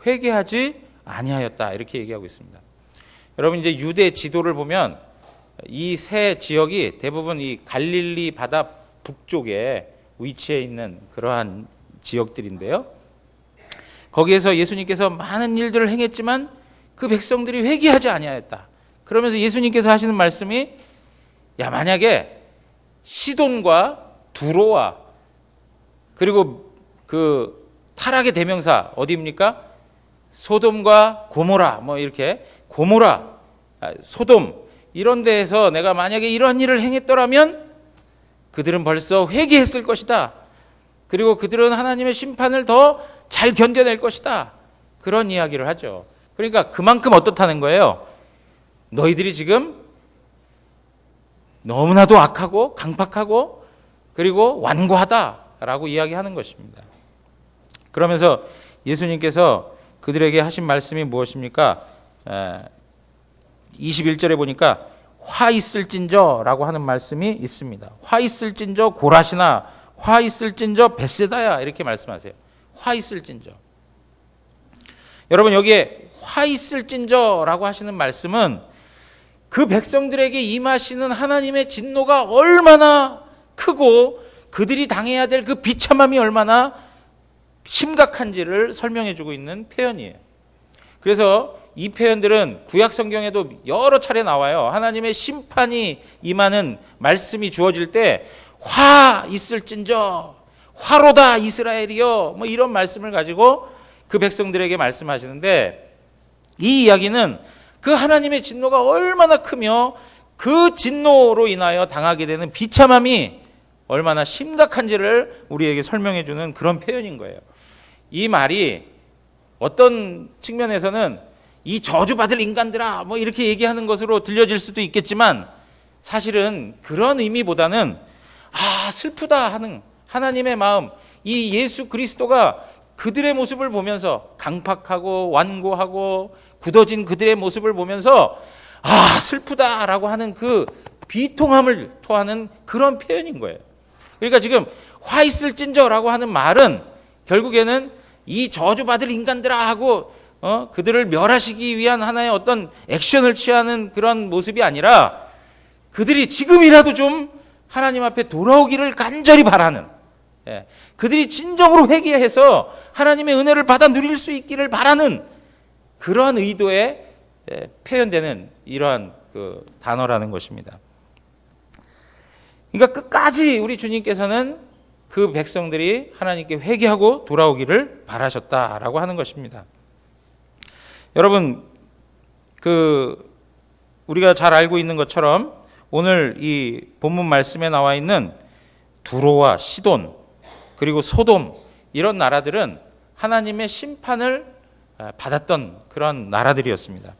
회개하지 아니하였다 이렇게 얘기하고 있습니다. 여러분 이제 유대 지도를 보면 이 세 지역이 대부분 이 갈릴리 바다 북쪽에 위치해 있는 그러한 지역들인데요. 거기에서 예수님께서 많은 일들을 행했지만 그 백성들이 회개하지 아니하였다. 그러면서 예수님께서 하시는 말씀이 야 만약에 시돈과 두로와 그리고 그 타락의 대명사 어디입니까? 소돔과 고모라 뭐 이렇게 고모라 소돔 이런 데에서 내가 만약에 이러한 일을 행했더라면 그들은 벌써 회개했을 것이다. 그리고 그들은 하나님의 심판을 더 잘 견뎌낼 것이다. 그런 이야기를 하죠. 그러니까 그만큼 어떻다는 거예요? 너희들이 지금 너무나도 악하고 강팍하고 그리고 완고하다라고 이야기하는 것입니다. 그러면서 예수님께서 그들에게 하신 말씀이 무엇입니까? 21절에 보니까 화 있을진저라고 하는 말씀이 있습니다. 화 있을진저 고라시나 화 있을진저 벳세다야 이렇게 말씀하세요. 화 있을진저. 여러분 여기에 화 있을진저라고 하시는 말씀은 그 백성들에게 임하시는 하나님의 진노가 얼마나 크고 그들이 당해야 될 그 비참함이 얼마나 심각한지를 설명해 주고 있는 표현이에요. 그래서 이 표현들은 구약 성경에도 여러 차례 나와요. 하나님의 심판이 임하는 말씀이 주어질 때 화 있을진저 화로다 이스라엘이여 뭐 이런 말씀을 가지고 그 백성들에게 말씀하시는데 이 이야기는 그 하나님의 진노가 얼마나 크며 그 진노로 인하여 당하게 되는 비참함이 얼마나 심각한지를 우리에게 설명해 주는 그런 표현인 거예요. 이 말이 어떤 측면에서는 이 저주받을 인간들아 뭐 이렇게 얘기하는 것으로 들려질 수도 있겠지만 사실은 그런 의미보다는 슬프다 하는 하나님의 마음, 이 예수 그리스도가 그들의 모습을 보면서 강팍하고 완고하고 굳어진 그들의 모습을 보면서 슬프다라고 하는 그 비통함을 토하는 그런 표현인 거예요. 그러니까 지금 화 있을진저라고 하는 말은 결국에는 이 저주받을 인간들아 하고 그들을 멸하시기 위한 하나의 어떤 액션을 취하는 그런 모습이 아니라 그들이 지금이라도 좀 하나님 앞에 돌아오기를 간절히 바라는 그들이 진정으로 회개해서 하나님의 은혜를 받아 누릴 수 있기를 바라는 그러한 의도에 표현되는 이러한 그 단어라는 것입니다. 그러니까 끝까지 우리 주님께서는 그 백성들이 하나님께 회개하고 돌아오기를 바라셨다라고 하는 것입니다. 여러분, 우리가 잘 알고 있는 것처럼 오늘 이 본문 말씀에 나와 있는 두로와 시돈 그리고 소돔 이런 나라들은 하나님의 심판을 받았던 그런 나라들이었습니다.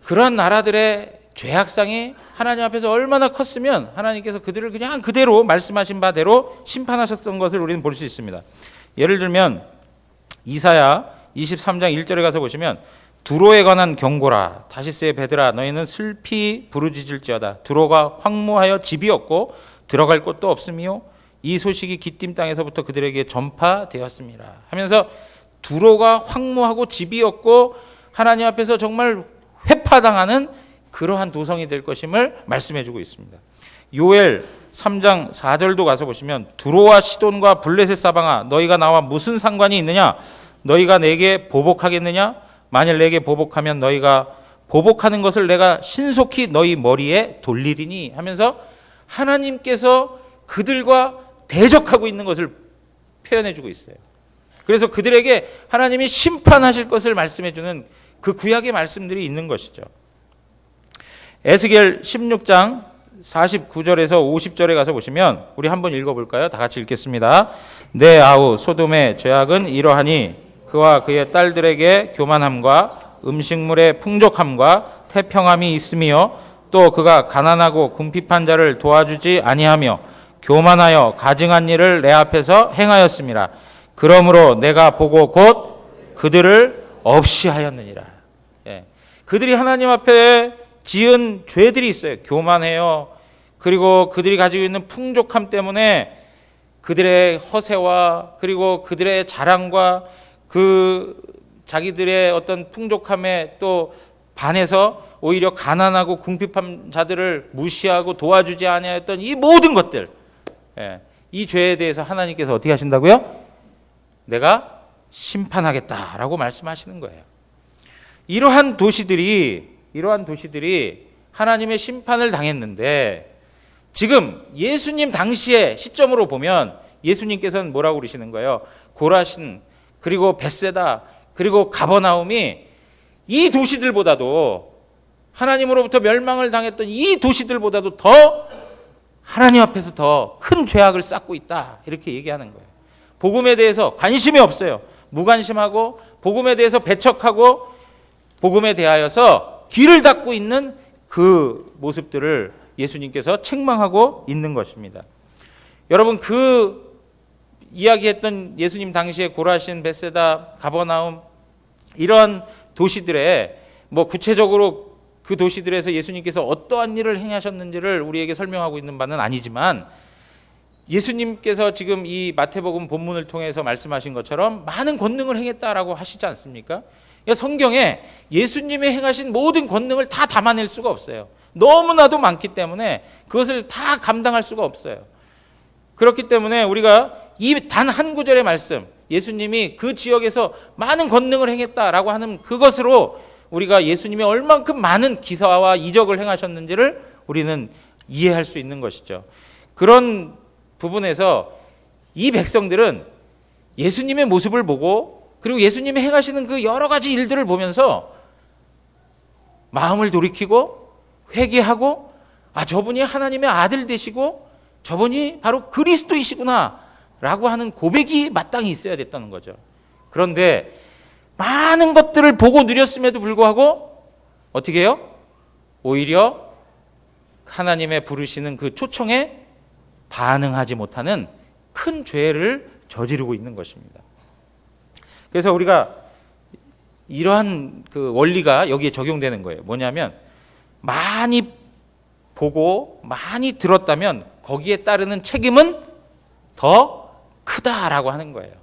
그런 나라들의 죄악상이 하나님 앞에서 얼마나 컸으면 하나님께서 그들을 그냥 그대로 말씀하신 바대로 심판하셨던 것을 우리는 볼 수 있습니다. 예를 들면 이사야 23장 1절에 가서 보시면 두로에 관한 경고라 다시스의 베드라 너희는 슬피 부르짖을지어다 두로가 황무하여 집이 없고 들어갈 곳도 없으며 이 소식이 기띔 땅에서부터 그들에게 전파되었습니다 하면서 두로가 황무하고 집이 없고 하나님 앞에서 정말 회파당하는 그러한 도성이 될 것임을 말씀해 주고 있습니다. 요엘 3장 4절도 가서 보시면 두로와 시돈과 블레셋 사방아 너희가 나와 무슨 상관이 있느냐 너희가 내게 보복하겠느냐 만일 내게 보복하면 너희가 보복하는 것을 내가 신속히 너희 머리에 돌리리니 하면서 하나님께서 그들과 대적하고 있는 것을 표현해 주고 있어요. 그래서 그들에게 하나님이 심판하실 것을 말씀해 주는 그 구약의 말씀들이 있는 것이죠. 에스겔 16장 49절에서 50절에 가서 보시면 우리 한번 읽어볼까요? 다 같이 읽겠습니다. 내 아우 소돔의 죄악은 이러하니 그와 그의 딸들에게 교만함과 음식물의 풍족함과 태평함이 있으며 또 그가 가난하고 궁핍한 자를 도와주지 아니하며 교만하여 가증한 일을 내 앞에서 행하였습니다. 그러므로 내가 보고 곧 그들을 없이 하였느니라. 그들이 하나님 앞에 지은 죄들이 있어요. 교만해요. 그리고 그들이 가지고 있는 풍족함 때문에 그들의 허세와 그리고 그들의 자랑과 그 자기들의 어떤 풍족함에 또 반해서 오히려 가난하고 궁핍한 자들을 무시하고 도와주지 아니하였던 이 모든 것들, 이 죄에 대해서 하나님께서 어떻게 하신다고요? 내가 심판하겠다라고 말씀하시는 거예요. 이러한 도시들이 하나님의 심판을 당했는데, 지금 예수님 당시의 시점으로 보면 예수님께서는 뭐라고 그러시는 거예요? 고라신, 그리고 벳세다, 그리고 가버나움이 이 도시들보다도, 하나님으로부터 멸망을 당했던 이 도시들보다도 더 하나님 앞에서 더 큰 죄악을 쌓고 있다, 이렇게 얘기하는 거예요. 복음에 대해서 관심이 없어요. 무관심하고 복음에 대해서 배척하고 복음에 대하여서 귀를 닫고 있는 그 모습들을 예수님께서 책망하고 있는 것입니다. 여러분, 그 이야기했던 예수님 당시에 고라신, 벳세다, 가버나움, 이러한 도시들의 구체적으로 그 도시들에서 예수님께서 어떠한 일을 행하셨는지를 우리에게 설명하고 있는 바는 아니지만, 예수님께서 지금 이 마태복음 본문을 통해서 말씀하신 것처럼 많은 권능을 행했다라고 하시지 않습니까? 성경에 예수님이 행하신 모든 권능을 다 담아낼 수가 없어요. 너무나도 많기 때문에 그것을 다 감당할 수가 없어요. 그렇기 때문에 우리가 이 단 한 구절의 말씀, 예수님이 그 지역에서 많은 권능을 행했다라고 하는 그것으로 우리가 예수님이 얼만큼 많은 기사와 이적을 행하셨는지를 우리는 이해할 수 있는 것이죠. 그런 부분에서 이 백성들은 예수님의 모습을 보고, 그리고 예수님이 행하시는 그 여러 가지 일들을 보면서 마음을 돌이키고 회개하고, 저분이 하나님의 아들 되시고 저분이 바로 그리스도이시구나 라고 하는 고백이 마땅히 있어야 됐다는 거죠. 그런데 많은 것들을 보고 누렸음에도 불구하고 어떻게 해요? 오히려 하나님의 부르시는 그 초청에 반응하지 못하는 큰 죄를 저지르고 있는 것입니다. 그래서 우리가 이러한 그 원리가 여기에 적용되는 거예요. 뭐냐면, 많이 보고 많이 들었다면 거기에 따르는 책임은 더 크다라고 하는 거예요.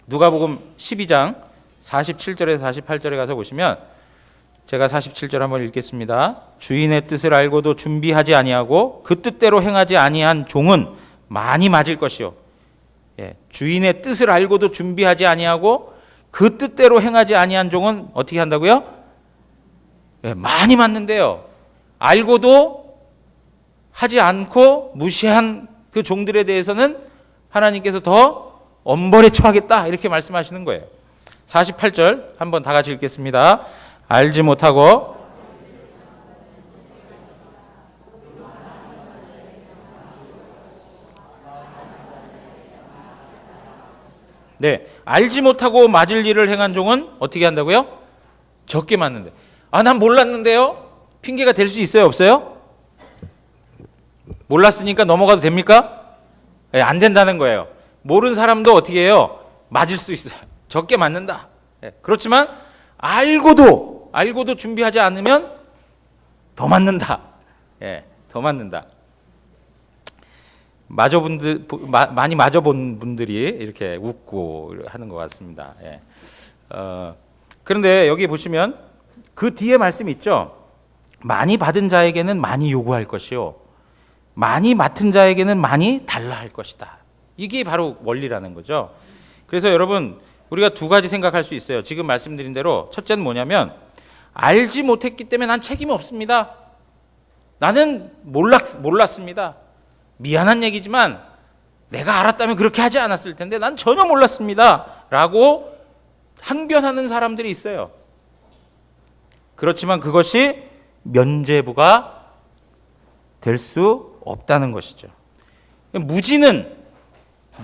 누가복음 12장 47절에서 48절에 가서 보시면, 제가 47절 한번 읽겠습니다. 주인의 뜻을 알고도 준비하지 아니하고 그 뜻대로 행하지 아니한 종은 많이 맞을 것이요. 주인의 뜻을 알고도 준비하지 아니하고 그 뜻대로 행하지 아니한 종은 어떻게 한다고요? 많이 맞는데요. 알고도 하지 않고 무시한 그 종들에 대해서는 하나님께서 더 엄벌에 처하겠다, 이렇게 말씀하시는 거예요. 48절 한번 다 같이 읽겠습니다. 알지 못하고 알지 못하고 맞을 일을 행한 종은 어떻게 한다고요? 적게 맞는데. 난 몰랐는데요? 핑계가 될 수 있어요, 없어요? 몰랐으니까 넘어가도 됩니까? 안 된다는 거예요. 모르는 사람도 어떻게 해요? 맞을 수 있어요. 적게 맞는다. 그렇지만 알고도 준비하지 않으면 더 맞는다. 더 맞는다. 많이 맞아본 분들이 이렇게 웃고 하는 것 같습니다. 그런데 여기 보시면 그 뒤에 말씀이 있죠. 많이 받은 자에게는 많이 요구할 것이요, 많이 맡은 자에게는 많이 달라 할 것이다. 이게 바로 원리라는 거죠. 그래서 여러분, 우리가 두 가지 생각할 수 있어요. 지금 말씀드린 대로 첫째는 뭐냐면, 알지 못했기 때문에 난 책임이 없습니다. 나는 몰랐습니다. 미안한 얘기지만 내가 알았다면 그렇게 하지 않았을 텐데 난 전혀 몰랐습니다 라고 항변하는 사람들이 있어요. 그렇지만 그것이 면죄부가 될 수 없다는 것이죠. 무지는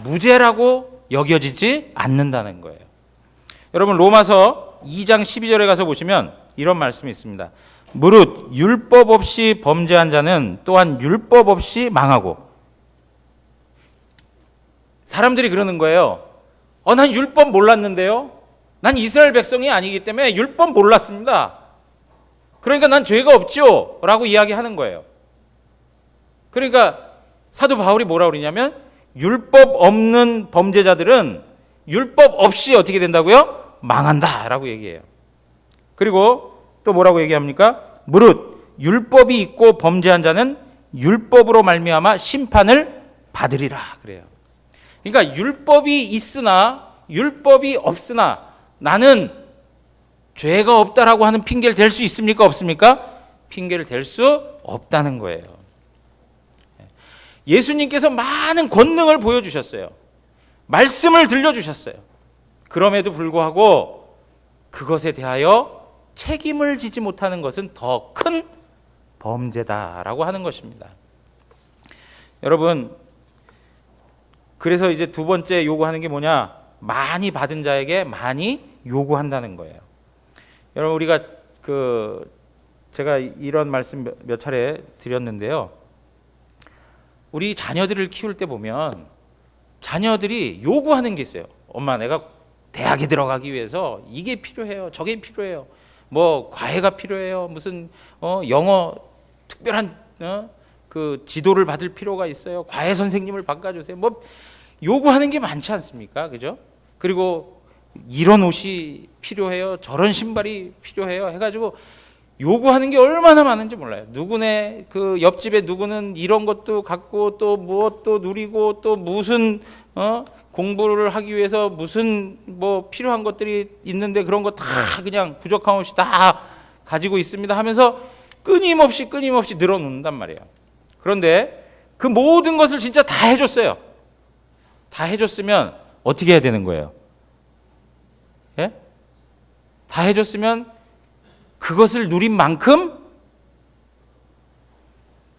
무죄라고 여겨지지 않는다는 거예요. 여러분, 로마서 2장 12절에 가서 보시면 이런 말씀이 있습니다. 무릇 율법 없이 범죄한 자는 또한 율법 없이 망하고. 사람들이 그러는 거예요. 난 율법 몰랐는데요. 난 이스라엘 백성이 아니기 때문에 율법 몰랐습니다. 그러니까 난 죄가 없죠 라고 이야기하는 거예요. 그러니까 사도 바울이 뭐라고 그러냐면, 율법 없는 범죄자들은 율법 없이 어떻게 된다고요? 망한다라고 얘기해요. 그리고 또 뭐라고 얘기합니까? 무릇 율법이 있고 범죄한 자는 율법으로 말미암아 심판을 받으리라 그래요. 그러니까 율법이 있으나 율법이 없으나 나는 죄가 없다라고 하는 핑계를 댈 수 있습니까? 없습니까? 핑계를 댈 수 없다는 거예요. 예수님께서 많은 권능을 보여주셨어요. 말씀을 들려주셨어요. 그럼에도 불구하고 그것에 대하여 책임을 지지 못하는 것은 더 큰 범죄다라고 하는 것입니다. 여러분, 그래서 이제 두 번째 요구하는 게 뭐냐? 많이 받은 자에게 많이 요구한다는 거예요. 여러분, 우리가 제가 이런 말씀 몇 차례 드렸는데요. 우리 자녀들을 키울 때 보면 자녀들이 요구하는 게 있어요. 엄마, 내가 대학에 들어가기 위해서 이게 필요해요. 저게 필요해요. 뭐 과외가 필요해요. 무슨 영어 특별한 그 지도를 받을 필요가 있어요. 과외 선생님을 바꿔주세요. 뭐 요구하는 게 많지 않습니까? 그죠? 그리고 이런 옷이 필요해요. 저런 신발이 필요해요. 해가지고 요구하는 게 얼마나 많은지 몰라요. 누구네 그 옆집에 누구는 이런 것도 갖고 또 무엇도 누리고 또 무슨 공부를 하기 위해서 무슨 뭐 필요한 것들이 있는데 그런 거 다 그냥 부족함 없이 다 가지고 있습니다 하면서 끊임없이 늘어놓는단 말이에요. 그런데 그 모든 것을 진짜 다 해줬어요. 다 해줬으면 어떻게 해야 되는 거예요? 예? 다 해줬으면 그것을 누린 만큼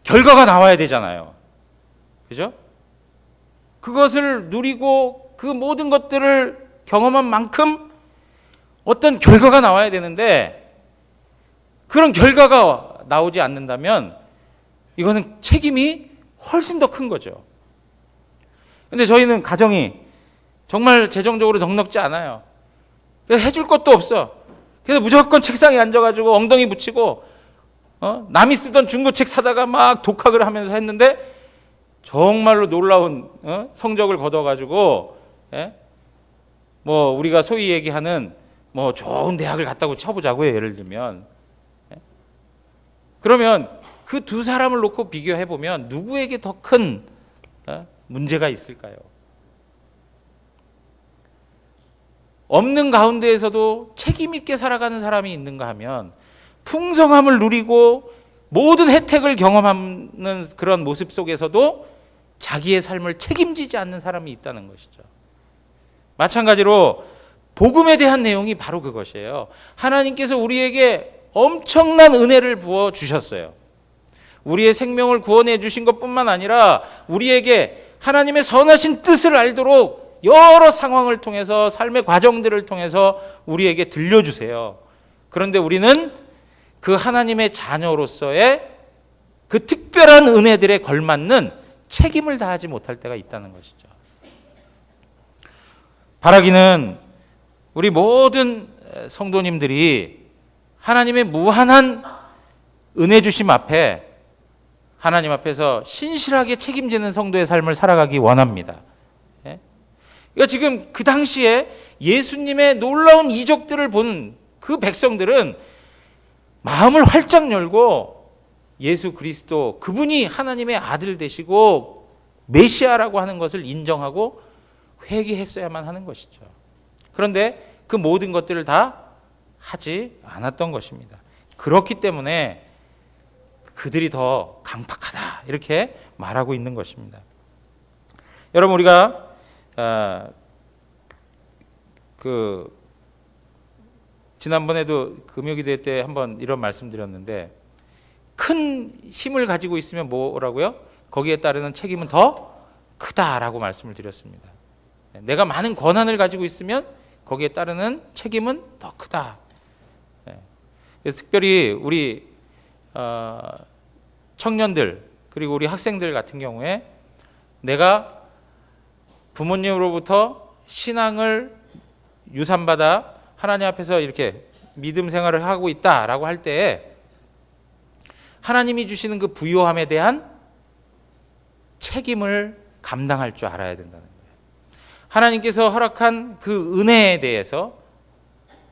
결과가 나와야 되잖아요. 그죠? 그것을 누리고 그 모든 것들을 경험한 만큼 어떤 결과가 나와야 되는데 그런 결과가 나오지 않는다면 이거는 책임이 훨씬 더 큰 거죠. 근데 저희는 가정이 정말 재정적으로 넉넉지 않아요. 그래서 해줄 것도 없어. 그래서 무조건 책상에 앉아가지고 엉덩이 붙이고 남이 쓰던 중고책 사다가 막 독학을 하면서 했는데 정말로 놀라운 성적을 거둬가지고 뭐 우리가 소위 얘기하는 뭐 좋은 대학을 갔다고 쳐보자고요. 예를 들면 그러면 그 두 사람을 놓고 비교해 보면 누구에게 더 큰 문제가 있을까요? 없는 가운데에서도 책임 있게 살아가는 사람이 있는가 하면 풍성함을 누리고 모든 혜택을 경험하는 그런 모습 속에서도 자기의 삶을 책임지지 않는 사람이 있다는 것이죠. 마찬가지로 복음에 대한 내용이 바로 그것이에요. 하나님께서 우리에게 엄청난 은혜를 부어 주셨어요. 우리의 생명을 구원해 주신 것뿐만 아니라 우리에게 하나님의 선하신 뜻을 알도록 여러 상황을 통해서 삶의 과정들을 통해서 우리에게 들려주세요. 그런데 우리는 그 하나님의 자녀로서의 그 특별한 은혜들에 걸맞는 책임을 다하지 못할 때가 있다는 것이죠. 바라기는 우리 모든 성도님들이 하나님의 무한한 은혜 주심 앞에 하나님 앞에서 신실하게 책임지는 성도의 삶을 살아가기 원합니다. 그러니까 지금 그 당시에 예수님의 놀라운 이적들을 본 그 백성들은 마음을 활짝 열고 예수 그리스도 그분이 하나님의 아들 되시고 메시아라고 하는 것을 인정하고 회개했어야만 하는 것이죠. 그런데 그 모든 것들을 다 하지 않았던 것입니다. 그렇기 때문에 그들이 더 강팍하다 이렇게 말하고 있는 것입니다. 여러분 우리가 지난번에도 금요기도 때 한번 이런 말씀드렸는데 큰 힘을 가지고 있으면 뭐라고요? 거기에 따르는 책임은 더 크다라고 말씀을 드렸습니다. 내가 많은 권한을 가지고 있으면 거기에 따르는 책임은 더 크다. 그래서 특별히 우리 청년들 그리고 우리 학생들 같은 경우에 내가 부모님으로부터 신앙을 유산받아 하나님 앞에서 이렇게 믿음 생활을 하고 있다라고 할 때에 하나님이 주시는 그 부요함에 대한 책임을 감당할 줄 알아야 된다는 거예요. 하나님께서 허락한 그 은혜에 대해서,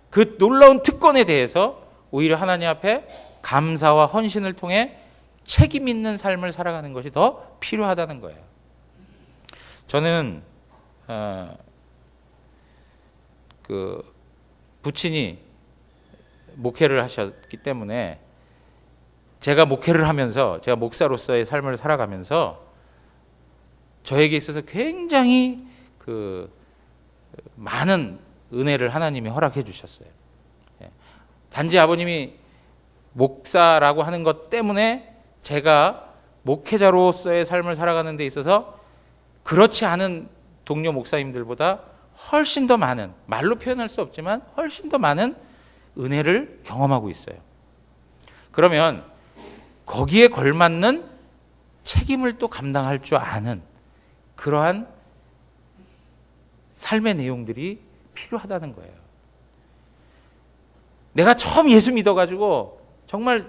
그 놀라운 특권에 대해서 오히려 하나님 앞에 감사와 헌신을 통해 책임 있는 삶을 살아가는 것이 더 필요하다는 거예요. 저는 그 부친이 목회를 하셨기 때문에 제가 목회를 하면서, 제가 목사로서의 삶을 살아가면서 저에게 있어서 굉장히 그 많은 은혜를 하나님이 허락해 주셨어요. 단지 아버님이 목사라고 하는 것 때문에 제가 목회자로서의 삶을 살아가는 데 있어서 그렇지 않은 동료 목사님들보다 훨씬 더 많은, 말로 표현할 수 없지만 훨씬 더 많은 은혜를 경험하고 있어요. 그러면 거기에 걸맞는 책임을 또 감당할 줄 아는 그러한 삶의 내용들이 필요하다는 거예요. 내가 처음 예수 믿어가지고 정말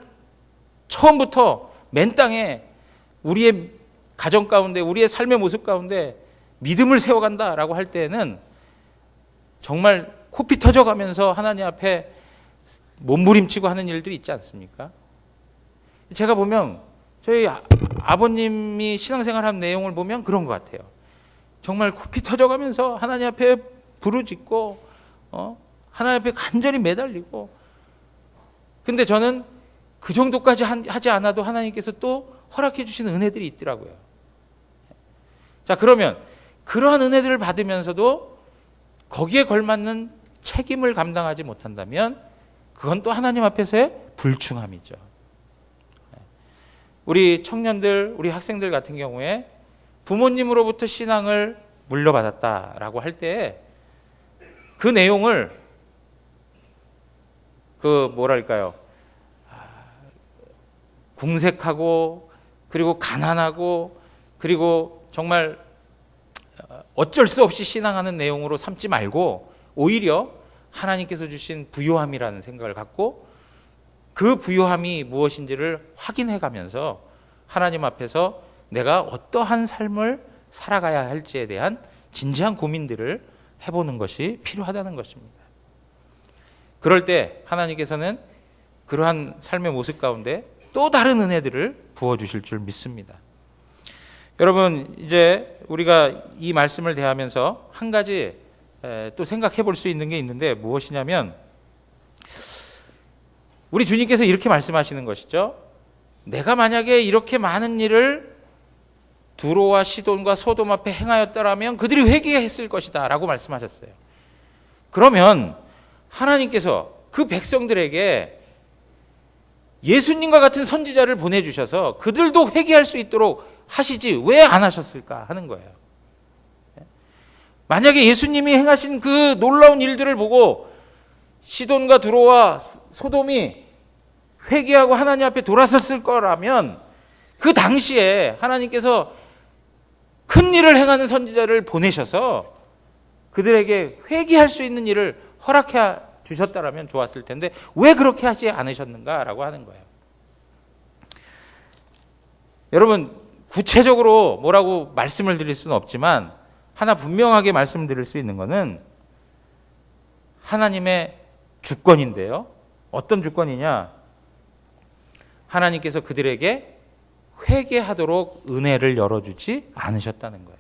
처음부터 맨 땅에 우리의 가정 가운데, 우리의 삶의 모습 가운데 믿음을 세워간다라고 할 때에는 정말 코피 터져가면서 하나님 앞에 몸부림치고 하는 일들이 있지 않습니까? 제가 보면 저희 아버님이 신앙생활한 내용을 보면 그런 것 같아요. 정말 코피 터져가면서 하나님 앞에 부르짖고 하나님 앞에 간절히 매달리고, 근데 저는 그 정도까지 하지 않아도 하나님께서 또 허락해 주시는 은혜들이 있더라고요. 자, 그러면 그러한 은혜들을 받으면서도 거기에 걸맞는 책임을 감당하지 못한다면 그건 또 하나님 앞에서의 불충함이죠. 우리 청년들, 우리 학생들 같은 경우에 부모님으로부터 신앙을 물려받았다라고 할 때 그 내용을 궁색하고 그리고 가난하고 그리고 정말 어쩔 수 없이 신앙하는 내용으로 삼지 말고 오히려 하나님께서 주신 부요함이라는 생각을 갖고 그 부요함이 무엇인지를 확인해 가면서 하나님 앞에서 내가 어떠한 삶을 살아가야 할지에 대한 진지한 고민들을 해보는 것이 필요하다는 것입니다. 그럴 때 하나님께서는 그러한 삶의 모습 가운데 또 다른 은혜들을 부어주실 줄 믿습니다. 여러분, 이제 우리가 이 말씀을 대하면서 한 가지 또 생각해 볼 수 있는 게 있는데 무엇이냐면, 우리 주님께서 이렇게 말씀하시는 것이죠. 내가 만약에 이렇게 많은 일을 두로와 시돈과 소돔 앞에 행하였더라면 그들이 회개했을 것이다 라고 말씀하셨어요. 그러면 하나님께서 그 백성들에게 예수님과 같은 선지자를 보내주셔서 그들도 회개할 수 있도록 하시지 왜 안 하셨을까 하는 거예요. 만약에 예수님이 행하신 그 놀라운 일들을 보고 시돈과 두로와 소돔이 회개하고 하나님 앞에 돌아섰을 거라면 그 당시에 하나님께서 큰 일을 행하는 선지자를 보내셔서 그들에게 회개할 수 있는 일을 허락해 주셨다라면 좋았을 텐데 왜 그렇게 하지 않으셨는가라고 하는 거예요. 여러분, 구체적으로 뭐라고 말씀을 드릴 수는 없지만 하나 분명하게 말씀드릴 수 있는 것은 하나님의 주권인데요. 어떤 주권이냐? 하나님께서 그들에게 회개하도록 은혜를 열어주지 않으셨다는 거예요.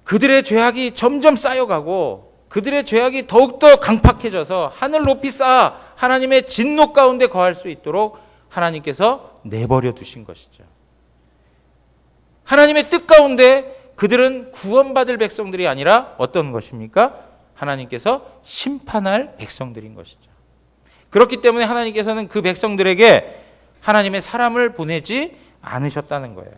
그들의 죄악이 점점 쌓여가고 그들의 죄악이 더욱더 강팍해져서 하늘 높이 쌓아 하나님의 진노 가운데 거할 수 있도록 하나님께서 내버려 두신 것이죠. 하나님의 뜻 가운데 그들은 구원받을 백성들이 아니라 어떤 것입니까? 하나님께서 심판할 백성들인 것이죠. 그렇기 때문에 하나님께서는 그 백성들에게 하나님의 사람을 보내지 않으셨다는 거예요.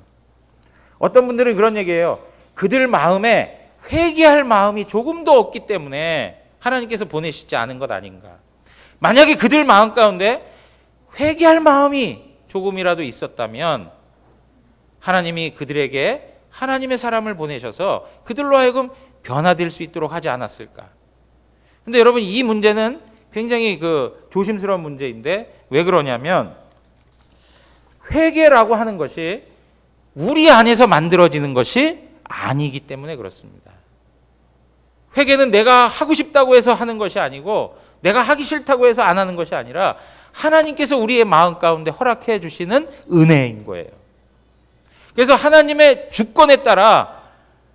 어떤 분들은 그런 얘기해요. 그들 마음에 회개할 마음이 조금도 없기 때문에 하나님께서 보내시지 않은 것 아닌가. 만약에 그들 마음 가운데 회개할 마음이 조금이라도 있었다면 하나님이 그들에게 하나님의 사람을 보내셔서 그들로 하여금 변화될 수 있도록 하지 않았을까. 근데 여러분, 이 문제는 굉장히 조심스러운 문제인데 왜 그러냐면 회개라고 하는 것이 우리 안에서 만들어지는 것이 아니기 때문에 그렇습니다. 회개는 내가 하고 싶다고 해서 하는 것이 아니고 내가 하기 싫다고 해서 안 하는 것이 아니라 하나님께서 우리의 마음 가운데 허락해 주시는 은혜인 거예요. 그래서 하나님의 주권에 따라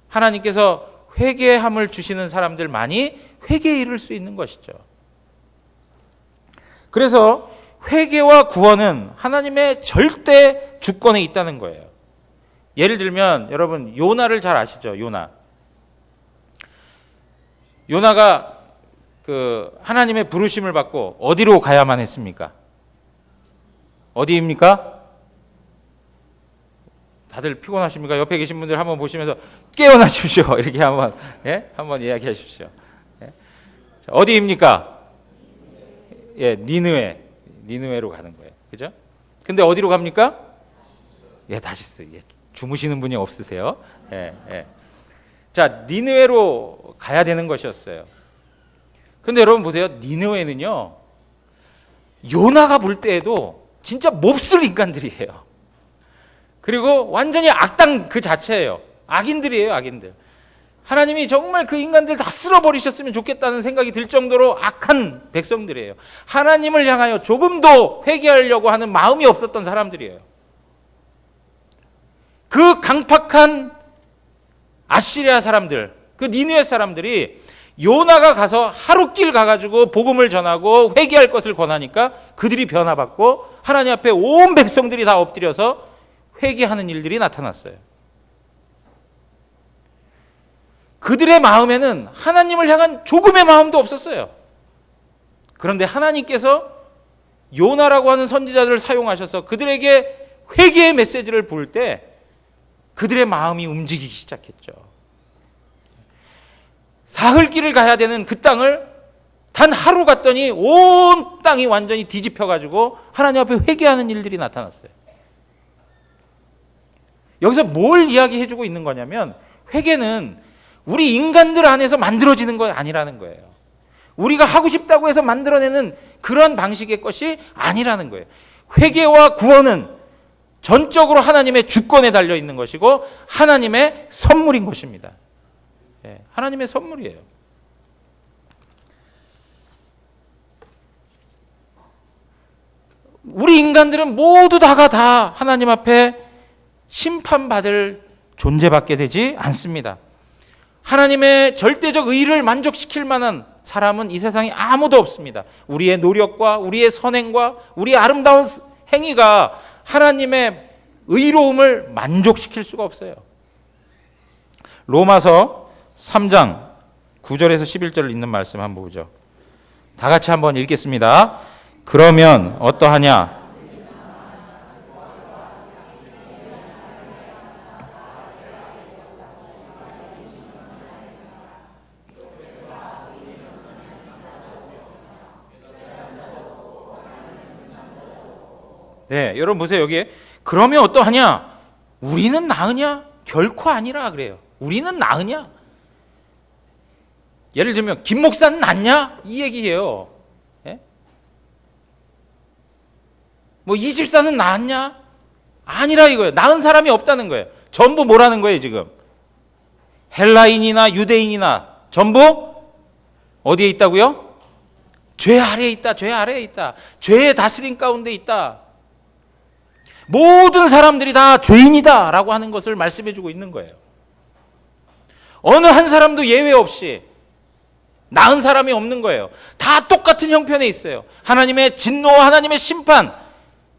하나님께서 회개함을 주시는 사람들만이 회개에 이를 수 있는 것이죠. 그래서 회개와 구원은 하나님의 절대 주권에 있다는 거예요. 예를 들면 여러분 요나를 잘 아시죠? 요나가 그 하나님의 부르심을 받고 어디로 가야만 했습니까? 어디입니까? 다들 피곤하십니까? 옆에 계신 분들 한번 보시면서 깨어나십시오. 이렇게 한번 이야기하십시오. 어디입니까? 니느웨로 가는 거예요. 그죠? 근데 어디로 갑니까? 다시스. 주무시는 분이 없으세요. 자, 니느웨로 가야 되는 것이었어요. 근데 여러분 보세요. 니느웨는요, 요나가 볼 때에도 진짜 몹쓸 인간들이에요. 그리고 완전히 악당 그 자체예요. 악인들이에요, 악인들. 하나님이 정말 그 인간들 다 쓸어버리셨으면 좋겠다는 생각이 들 정도로 악한 백성들이에요. 하나님을 향하여 조금도 회개하려고 하는 마음이 없었던 사람들이에요. 그 강팍한 아시리아 사람들, 그 니느웨 사람들이 요나가 가서 하루길 가가지고 복음을 전하고 회개할 것을 권하니까 그들이 변화받고 하나님 앞에 온 백성들이 다 엎드려서 회개하는 일들이 나타났어요. 그들의 마음에는 하나님을 향한 조금의 마음도 없었어요. 그런데 하나님께서 요나라고 하는 선지자들을 사용하셔서 그들에게 회개의 메시지를 부을 때 그들의 마음이 움직이기 시작했죠. 사흘길을 가야 되는 그 땅을 단 하루 갔더니 온 땅이 완전히 뒤집혀가지고 하나님 앞에 회개하는 일들이 나타났어요. 여기서 뭘 이야기해주고 있는 거냐면 회개는 우리 인간들 안에서 만들어지는 거 아니라는 거예요. 우리가 하고 싶다고 해서 만들어내는 그런 방식의 것이 아니라는 거예요. 회개와 구원은 전적으로 하나님의 주권에 달려 있는 것이고 하나님의 선물인 것입니다. 하나님의 선물이에요. 우리 인간들은 모두 다가 다 하나님 앞에 심판받을 존재밖에 되지 않습니다. 하나님의 절대적 의를 만족시킬 만한 사람은 이 세상에 아무도 없습니다. 우리의 노력과 우리의 선행과 우리의 아름다운 행위가 하나님의 의로움을 만족시킬 수가 없어요. 로마서 3장 9절에서 11절을 읽는 말씀 한번 보죠. 다 같이 한번 읽겠습니다. 그러면 어떠하냐? 여러분 보세요. 여기에 그러면 어떠하냐? 우리는 나으냐? 결코 아니라 그래요. 우리는 나으냐? 예를 들면 김 목사는 낫냐? 이 얘기예요. 이 집사는 나았냐? 아니라 이거예요. 나은 사람이 없다는 거예요. 전부 뭐라는 거예요 지금? 헬라인이나 유대인이나 전부 어디에 있다고요? 죄 아래에 있다. 죄 아래에 있다. 죄의 다스림 가운데 있다. 모든 사람들이 다 죄인이다 라고 하는 것을 말씀해 주고 있는 거예요. 어느 한 사람도 예외 없이 나은 사람이 없는 거예요. 다 똑같은 형편에 있어요. 하나님의 진노와 하나님의 심판,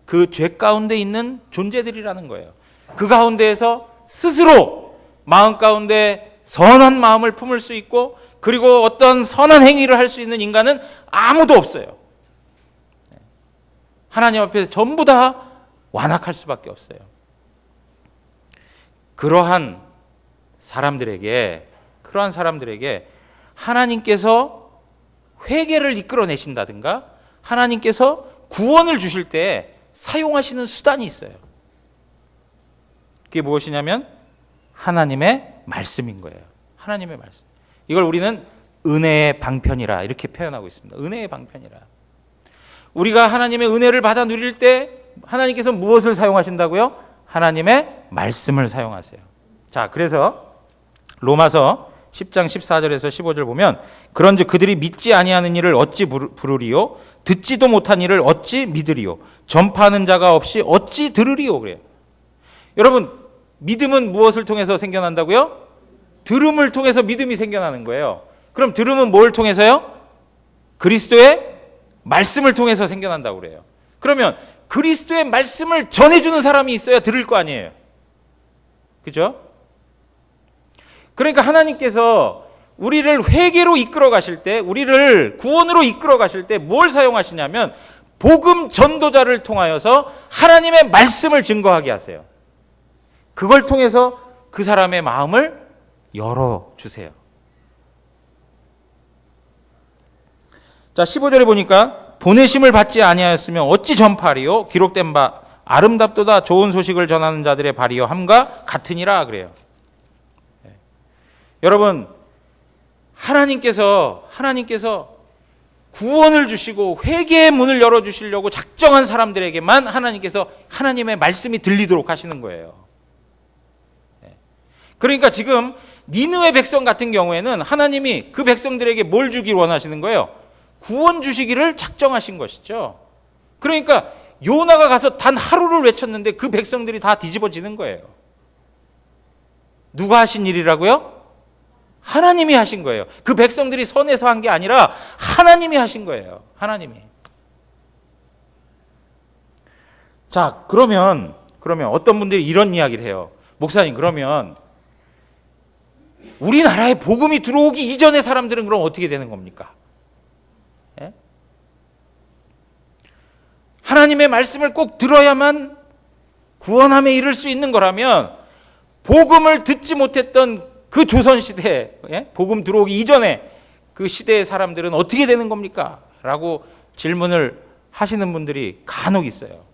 그 죄 가운데 있는 존재들이라는 거예요. 그 가운데에서 스스로 마음 가운데 선한 마음을 품을 수 있고 그리고 어떤 선한 행위를 할 수 있는 인간은 아무도 없어요. 하나님 앞에서 전부 다 완악할 수밖에 없어요. 그러한 사람들에게 하나님께서 회개를 이끌어내신다든가 하나님께서 구원을 주실 때 사용하시는 수단이 있어요. 그게 무엇이냐면 하나님의 말씀인 거예요. 하나님의 말씀. 이걸 우리는 은혜의 방편이라 이렇게 표현하고 있습니다. 은혜의 방편이라. 우리가 하나님의 은혜를 받아 누릴 때 하나님께서 무엇을 사용하신다고요? 하나님의 말씀을 사용하세요. 자, 그래서 로마서 10장 14절에서 15절 보면 그런즉 그들이 믿지 아니하는 일을 어찌 부르리요? 듣지도 못한 일을 어찌 믿으리요? 전파하는 자가 없이 어찌 들으리요? 그래요. 여러분, 믿음은 무엇을 통해서 생겨난다고요? 들음을 통해서 믿음이 생겨나는 거예요. 그럼 들음은 뭘 통해서요? 그리스도의 말씀을 통해서 생겨난다고 그래요. 그러면 그리스도의 말씀을 전해주는 사람이 있어야 들을 거 아니에요. 그죠? 그러니까 하나님께서 우리를 회개로 이끌어 가실 때, 우리를 구원으로 이끌어 가실 때 뭘 사용하시냐면 복음 전도자를 통하여서 하나님의 말씀을 증거하게 하세요. 그걸 통해서 그 사람의 마음을 열어주세요. 자, 15절에 보니까 보내심을 받지 아니하였으면 어찌 전파하리요? 기록된 바 아름답도다 좋은 소식을 전하는 자들의 발이요 함과 같으니라 그래요. 여러분, 하나님께서 구원을 주시고 회개의 문을 열어주시려고 작정한 사람들에게만 하나님께서 하나님의 말씀이 들리도록 하시는 거예요. 그러니까 지금 니느웨 백성 같은 경우에는 하나님이 그 백성들에게 뭘 주길 원하시는 거예요? 구원 주시기를 작정하신 것이죠. 그러니까 요나가 가서 단 하루를 외쳤는데 그 백성들이 다 뒤집어지는 거예요. 누가 하신 일이라고요? 하나님이 하신 거예요. 그 백성들이 선해서 한 게 아니라 하나님이 하신 거예요. 하나님이. 자, 그러면 어떤 분들이 이런 이야기를 해요. 목사님, 그러면 우리나라에 복음이 들어오기 이전의 사람들은 그럼 어떻게 되는 겁니까? 예? 하나님의 말씀을 꼭 들어야만 구원함에 이를 수 있는 거라면 복음을 듣지 못했던 그 조선시대, 복음 들어오기 이전에 그 시대의 사람들은 어떻게 되는 겁니까? 라고 질문을 하시는 분들이 간혹 있어요.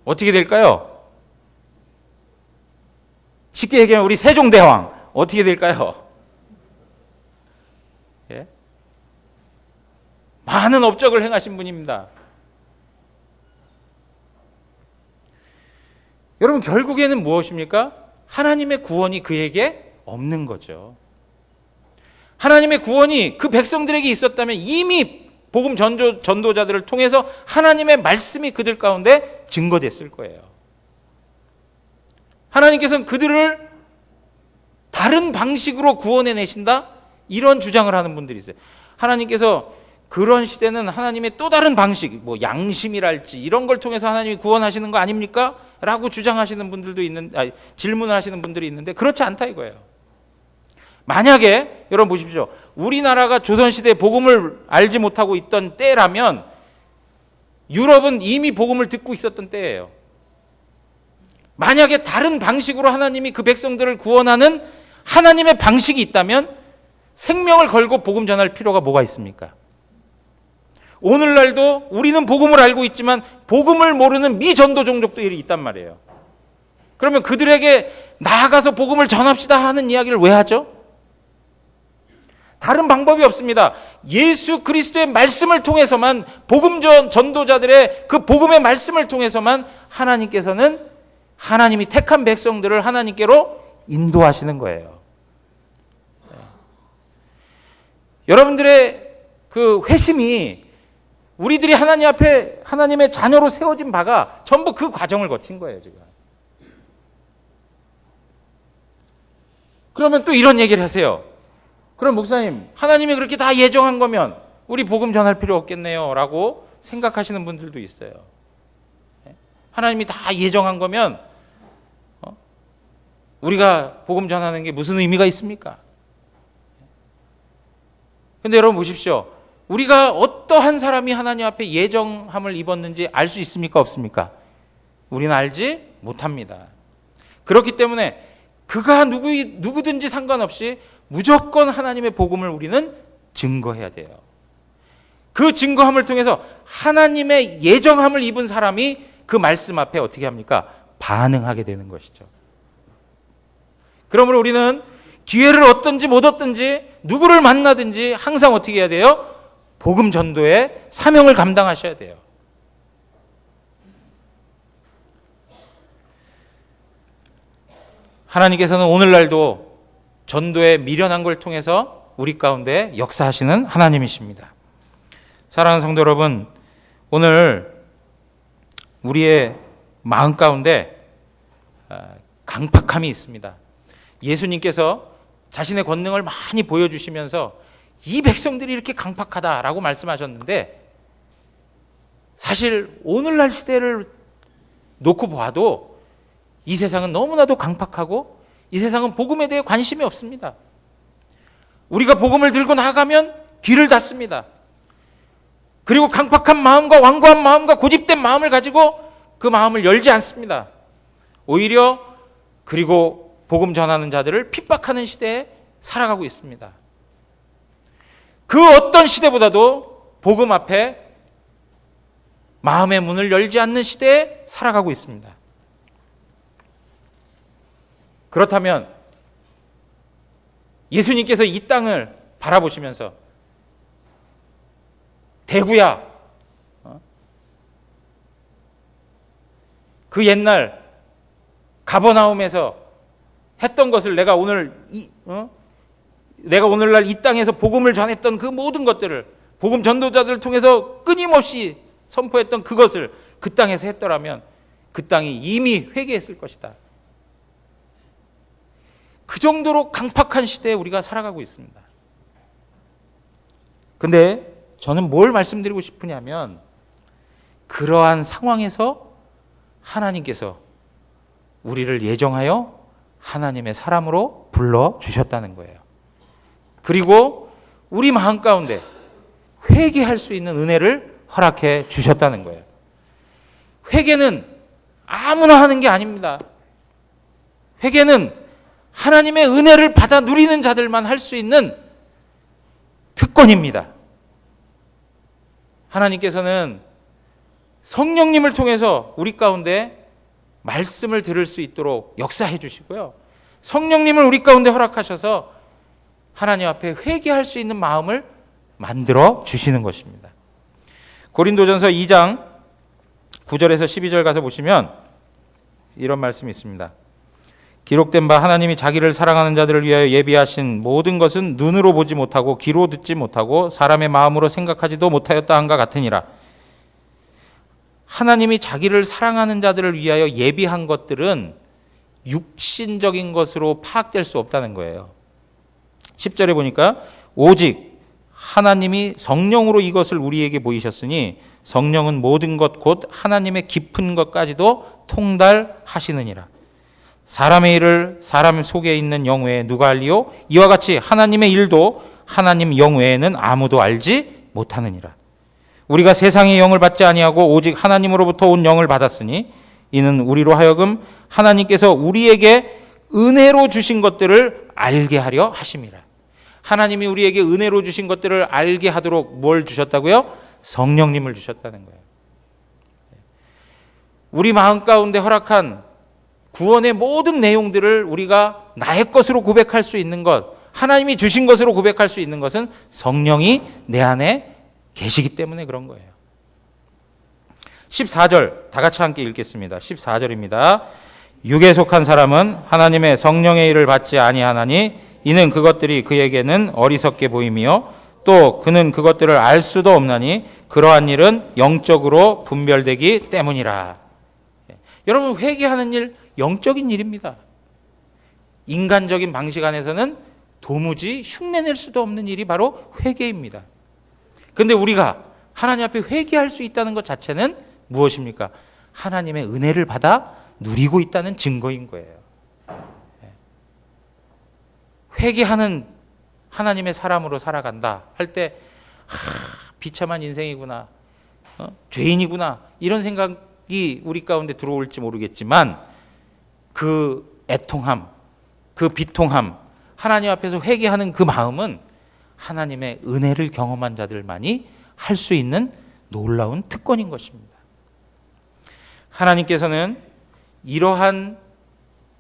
어떻게 될까요? 쉽게 얘기하면 우리 세종대왕 어떻게 될까요? 많은 업적을 행하신 분입니다. 여러분, 결국에는 무엇입니까? 하나님의 구원이 그에게 없는 거죠. 하나님의 구원이 그 백성들에게 있었다면 이미 복음 전도자들을 통해서 하나님의 말씀이 그들 가운데 증거됐을 거예요. 하나님께서는 그들을 다른 방식으로 구원해 내신다? 이런 주장을 하는 분들이 있어요. 하나님께서 그런 시대는 하나님의 또 다른 방식, 뭐 양심이랄지 이런 걸 통해서 하나님이 구원하시는 거 아닙니까? 라고 주장하시는 분들도 질문을 하시는 분들이 있는데 그렇지 않다 이거예요. 만약에 여러분 보십시오. 우리나라가 조선시대 복음을 알지 못하고 있던 때라면 유럽은 이미 복음을 듣고 있었던 때예요. 만약에 다른 방식으로 하나님이 그 백성들을 구원하는 하나님의 방식이 있다면 생명을 걸고 복음 전할 필요가 뭐가 있습니까? 오늘날도 우리는 복음을 알고 있지만 복음을 모르는 미전도 종족들이 있단 말이에요. 그러면 그들에게 나아가서 복음을 전합시다 하는 이야기를 왜 하죠? 다른 방법이 없습니다. 예수 그리스도의 말씀을 통해서만, 복음 전도자들의 그 복음의 말씀을 통해서만 하나님께서는 하나님이 택한 백성들을 하나님께로 인도하시는 거예요. 여러분들의 그 회심이 우리들이 하나님 앞에 하나님의 자녀로 세워진 바가 전부 그 과정을 거친 거예요, 지금. 그러면 또 이런 얘기를 하세요. 그럼 목사님, 하나님이 그렇게 다 예정한 거면 우리 복음 전할 필요 없겠네요 라고 생각하시는 분들도 있어요. 하나님이 다 예정한 거면 우리가 복음 전하는 게 무슨 의미가 있습니까? 근데 여러분 보십시오. 우리가 어떠한 사람이 하나님 앞에 예정함을 입었는지 알 수 있습니까? 없습니까? 우리는 알지 못합니다. 그렇기 때문에 그가 누구든지 상관없이 무조건 하나님의 복음을 우리는 증거해야 돼요. 그 증거함을 통해서 하나님의 예정함을 입은 사람이 그 말씀 앞에 어떻게 합니까? 반응하게 되는 것이죠. 그러므로 우리는 기회를 얻든지 못 얻든지 누구를 만나든지 항상 어떻게 해야 돼요? 복음 전도의 사명을 감당하셔야 돼요. 하나님께서는 오늘날도 전도의 미련한 걸 통해서 우리 가운데 역사하시는 하나님이십니다. 사랑하는 성도 여러분, 오늘 우리의 마음 가운데 강팍함이 있습니다. 예수님께서 자신의 권능을 많이 보여주시면서 이 백성들이 이렇게 강팍하다라고 말씀하셨는데, 사실 오늘날 시대를 놓고 봐도 이 세상은 너무나도 강팍하고 이 세상은 복음에 대해 관심이 없습니다. 우리가 복음을 들고 나가면 귀를 닫습니다. 그리고 강팍한 마음과 완고한 마음과 고집된 마음을 가지고 그 마음을 열지 않습니다. 오히려 그리고 복음 전하는 자들을 핍박하는 시대에 살아가고 있습니다. 그 어떤 시대보다도 복음 앞에 마음의 문을 열지 않는 시대에 살아가고 있습니다. 그렇다면 예수님께서 이 땅을 바라보시면서 대구야, 그 옛날 가버나움에서 했던 것을 내가 오늘날 이 땅에서 복음을 전했던 그 모든 것들을, 복음 전도자들을 통해서 끊임없이 선포했던 그것을 그 땅에서 했더라면 그 땅이 이미 회개했을 것이다. 그 정도로 강팍한 시대에 우리가 살아가고 있습니다. 근데 저는 뭘 말씀드리고 싶으냐면, 그러한 상황에서 하나님께서 우리를 예정하여 하나님의 사람으로 불러주셨다는 거예요. 그리고 우리 마음 가운데 회개할 수 있는 은혜를 허락해 주셨다는 거예요. 회개는 아무나 하는 게 아닙니다. 회개는 하나님의 은혜를 받아 누리는 자들만 할 수 있는 특권입니다. 하나님께서는 성령님을 통해서 우리 가운데 말씀을 들을 수 있도록 역사해 주시고요, 성령님을 우리 가운데 허락하셔서 하나님 앞에 회개할 수 있는 마음을 만들어 주시는 것입니다. 고린도전서 2장 9절에서 12절 가서 보시면 이런 말씀이 있습니다. 기록된 바 하나님이 자기를 사랑하는 자들을 위하여 예비하신 모든 것은 눈으로 보지 못하고 귀로 듣지 못하고 사람의 마음으로 생각하지도 못하였다 한가 같으니라. 하나님이 자기를 사랑하는 자들을 위하여 예비한 것들은 육신적인 것으로 파악될 수 없다는 거예요. 10절에 보니까 오직 하나님이 성령으로 이것을 우리에게 보이셨으니 성령은 모든 것 곧 하나님의 깊은 것까지도 통달하시느니라. 사람의 일을 사람 속에 있는 영 외에 누가 알리요? 이와 같이 하나님의 일도 하나님 영 외에는 아무도 알지 못하느니라. 우리가 세상의 영을 받지 아니하고 오직 하나님으로부터 온 영을 받았으니 이는 우리로 하여금 하나님께서 우리에게 은혜로 주신 것들을 알게 하려 하심이라. 하나님이 우리에게 은혜로 주신 것들을 알게 하도록 뭘 주셨다고요? 성령님을 주셨다는 거예요. 우리 마음 가운데 허락한 구원의 모든 내용들을 우리가 나의 것으로 고백할 수 있는 것, 하나님이 주신 것으로 고백할 수 있는 것은 성령이 내 안에 계시기 때문에 그런 거예요. 14절 다 같이 함께 읽겠습니다. 14절입니다. 육에 속한 사람은 하나님의 성령의 일을 받지 아니하나니 이는 그것들이 그에게는 어리석게 보임이요 또 그는 그것들을 알 수도 없나니 그러한 일은 영적으로 분별되기 때문이라. 여러분, 회개하는 일 영적인 일입니다. 인간적인 방식 안에서는 도무지 흉내낼 수도 없는 일이 바로 회개입니다. 그런데 우리가 하나님 앞에 회개할 수 있다는 것 자체는 무엇입니까? 하나님의 은혜를 받아 누리고 있다는 증거인 거예요. 회개하는 하나님의 사람으로 살아간다 할 때 비참한 인생이구나, 죄인이구나, 이런 생각이 우리 가운데 들어올지 모르겠지만 그 애통함, 그 비통함, 하나님 앞에서 회개하는 그 마음은 하나님의 은혜를 경험한 자들만이 할 수 있는 놀라운 특권인 것입니다. 하나님께서는 이러한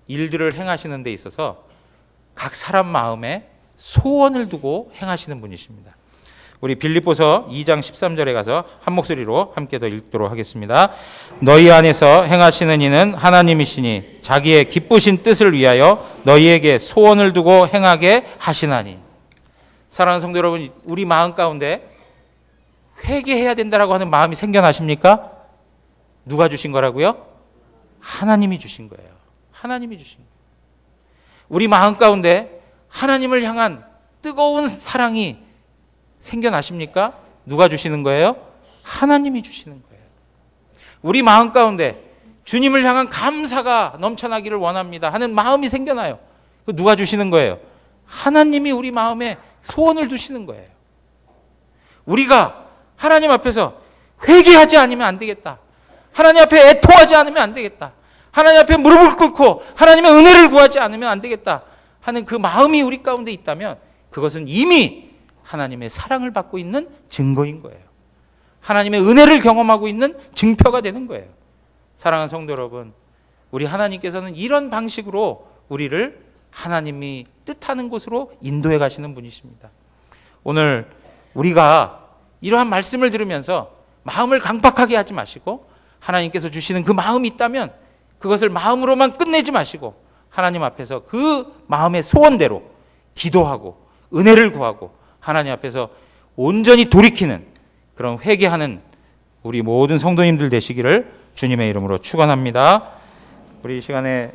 일들을 행하시는 데 있어서 각 사람 마음에 소원을 두고 행하시는 분이십니다. 우리 빌립보서 2장 13절에 가서 한 목소리로 함께 더 읽도록 하겠습니다. 너희 안에서 행하시는 이는 하나님이시니 자기의 기쁘신 뜻을 위하여 너희에게 소원을 두고 행하게 하시나니. 사랑하는 성도 여러분, 우리 마음 가운데 회개해야 된다라고 하는 마음이 생겨나십니까? 누가 주신 거라고요? 하나님이 주신 거예요. 하나님이 주신 거예요. 우리 마음 가운데 하나님을 향한 뜨거운 사랑이 생겨나십니까? 누가 주시는 거예요? 하나님이 주시는 거예요. 우리 마음 가운데 주님을 향한 감사가 넘쳐나기를 원합니다 하는 마음이 생겨나요. 누가 주시는 거예요? 하나님이 우리 마음에 소원을 두시는 거예요. 우리가 하나님 앞에서 회개하지 않으면 안 되겠다. 하나님 앞에 애통하지 않으면 안 되겠다. 하나님 앞에 무릎을 꿇고 하나님의 은혜를 구하지 않으면 안 되겠다 하는 그 마음이 우리 가운데 있다면 그것은 이미 하나님의 사랑을 받고 있는 증거인 거예요. 하나님의 은혜를 경험하고 있는 증표가 되는 거예요. 사랑하는 성도 여러분, 우리 하나님께서는 이런 방식으로 우리를 하나님이 뜻하는 곳으로 인도해 가시는 분이십니다. 오늘 우리가 이러한 말씀을 들으면서 마음을 강팍하게 하지 마시고 하나님께서 주시는 그 마음이 있다면 그것을 마음으로만 끝내지 마시고 하나님 앞에서 그 마음의 소원대로 기도하고 은혜를 구하고 하나님 앞에서 온전히 돌이키는 그런 회개하는 우리 모든 성도님들 되시기를 주님의 이름으로 축원합니다. 우리 이 시간에